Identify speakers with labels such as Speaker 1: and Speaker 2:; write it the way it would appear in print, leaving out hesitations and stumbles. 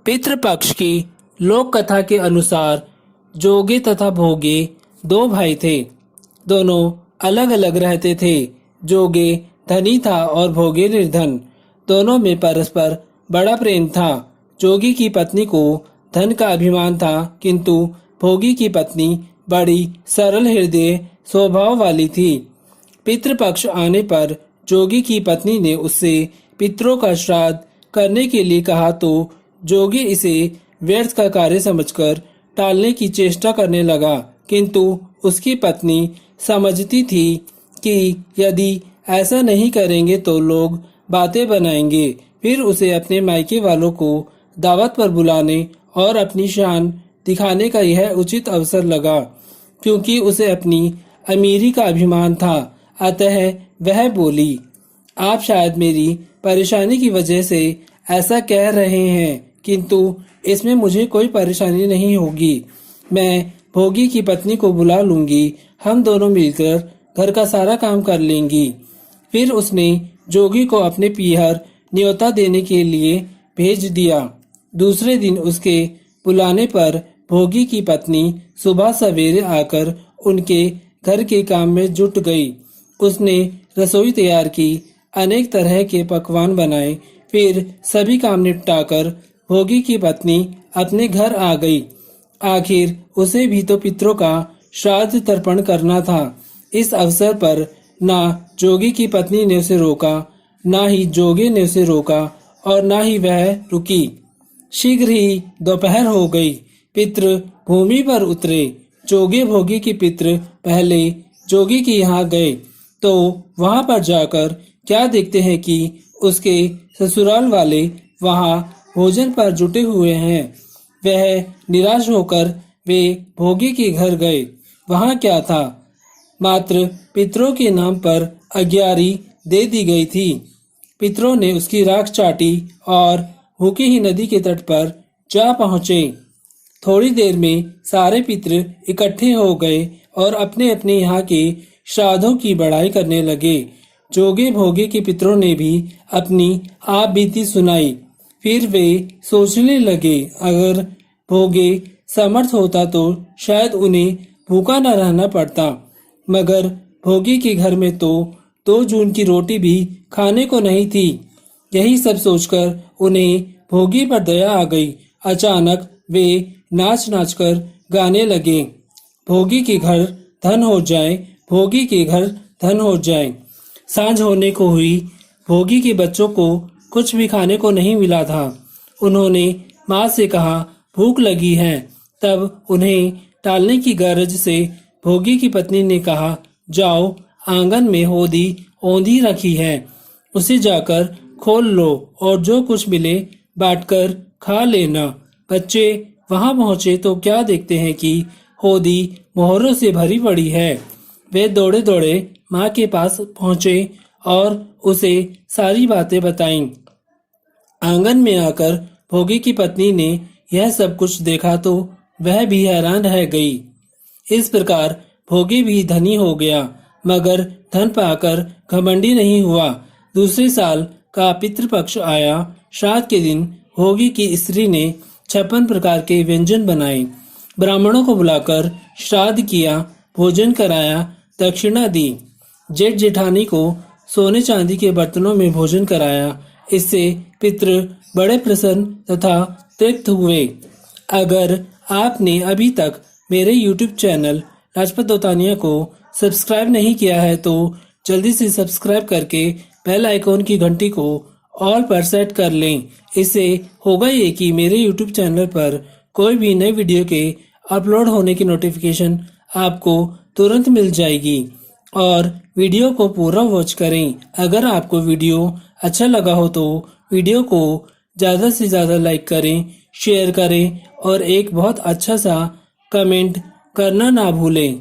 Speaker 1: पितृपक्ष की लोक कथा के अनुसार जोगे तथा भोगे दो भाई थे। दोनों अलग अलग रहते थे। जोगे धनी था और भोगे निर्धन। दोनों में परस्पर बड़ा प्रेम था। जोगी की पत्नी को धन का अभिमान था, किंतु भोगी की पत्नी बड़ी सरल हृदय स्वभाव वाली थी। पितृपक्ष आने पर जोगी की पत्नी ने उससे पितरों का श्राद्ध करने के लिए कहा, तो जोगी इसे व्यर्थ का कार्य समझकर टालने की चेष्टा करने लगा, किंतु उसकी पत्नी समझती थी कि यदि ऐसा नहीं करेंगे तो लोग बातें बनाएंगे। फिर उसे अपने मायके वालों को दावत पर बुलाने और अपनी शान दिखाने का यह उचित अवसर लगा, क्योंकि उसे अपनी अमीरी का अभिमान था। अतः वह बोली, आप शायद मेरी परेशानी की वजह से ऐसा कह रहे हैं, किंतु इसमें मुझे कोई परेशानी नहीं होगी। मैं भोगी की पत्नी को बुला लूंगी, हम दोनों मिलकर घर का सारा काम कर लेंगी। फिर उसने जोगी को अपने पीहर न्योता देने के लिए भेज दिया। दूसरे दिन उसके बुलाने पर भोगी की पत्नी सुबह सवेरे आकर उनके घर के काम में जुट गई। उसने रसोई तैयार की, अनेक तरह के पकवान बनाए। फिर सभी काम निपटाकर भोगी की पत्नी अपने घर आ गई। आखिर उसे भी तो पितरों का श्राद्ध तर्पण करना था। इस अवसर पर ना जोगी की पत्नी ने उसे रोका, ना ही जोगे ने उसे रोका, और ना ही वह रुकी। शीघ्र ही दोपहर हो गई। पितृ भूमि पर उतरे। जोगे भोगी के पितृ पहले जोगी के यहाँ गए, तो वहां पर जाकर क्या देखते हैं कि उसके ससुराल वाले वहां भोजन पर जुटे हुए हैं। वह निराश होकर वे भोगी के घर गए। वहां क्या था, मात्र पितरों के नाम पर अग्यारी दे दी गई थी। पितरों ने उसकी राख चाटी और भूखे ही नदी के तट पर जा पहुंचे। थोड़ी देर में सारे पितृ इकट्ठे हो गए और अपने अपने यहाँ के श्राद्धों की बढ़ाई करने लगे। जोगे भोगे के पितरों ने भी अपनी आप बीती सुनाई। फिर वे सोचने लगे, अगर भोगे समर्थ होता तो शायद उन्हें भूखा न रहना पड़ता, मगर भोगी के घर में तो 2 जून की रोटी भी खाने को नहीं थी। यही सब सोचकर उन्हें भोगी पर दया आ गई। अचानक वे नाच नाच कर गाने लगे, भोगी के घर धन हो जाए, भोगी के घर धन हो जाए। सांझ होने को हुई। भोगी के बच्चों को कुछ भी खाने को नहीं मिला था। उन्होंने माँ से कहा, भूख लगी है। तब उन्हें टालने की गरज से भोगी की पत्नी ने कहा, जाओ, आंगन में होदी औंधी रखी है, उसे जाकर खोल लो और जो कुछ मिले बांटकर खा लेना। बच्चे वहां पहुंचे तो क्या देखते हैं कि होदी मोहरों से भरी पड़ी है। वे दौड़े दौड़े माँ के पास पहुंचे और उसे सारी बातें बताईं। आंगन में आकर भोगी की पत्नी ने यह सब कुछ देखा तो वह भी हैरान रह गई। इस प्रकार भोगी भी धनी हो गया, मगर धन पाकर घमंडी नहीं हुआ। दूसरे साल का पितृपक्ष आया। श्राद्ध के दिन भोगी की स्त्री ने 56 प्रकार के व्यंजन बनाए। ब्राह्मणों को बुलाकर श्राद्ध किया, भोजन कराया, दक्षिणा दी। जेठ जेठानी को सोने चांदी के बर्तनों में भोजन कराया। इससे पितृ बड़े प्रसन्न तथा तृप्त हुए। अगर आपने अभी तक मेरे YouTube चैनल राजपत दोतानिया को सब्सक्राइब नहीं किया है तो जल्दी से सब्सक्राइब करके बेल आइकॉन की घंटी को ऑल पर सेट कर लें। इससे होगा ये कि मेरे YouTube चैनल पर कोई भी नई वीडियो के अपलोड होने की नोटिफिकेशन आपको तुरंत मिल जाएगी। और वीडियो को पूरा वॉच करें। अगर आपको वीडियो अच्छा लगा हो तो वीडियो को ज़्यादा से ज़्यादा लाइक करें, शेयर करें और एक बहुत अच्छा सा कमेंट करना ना भूलें।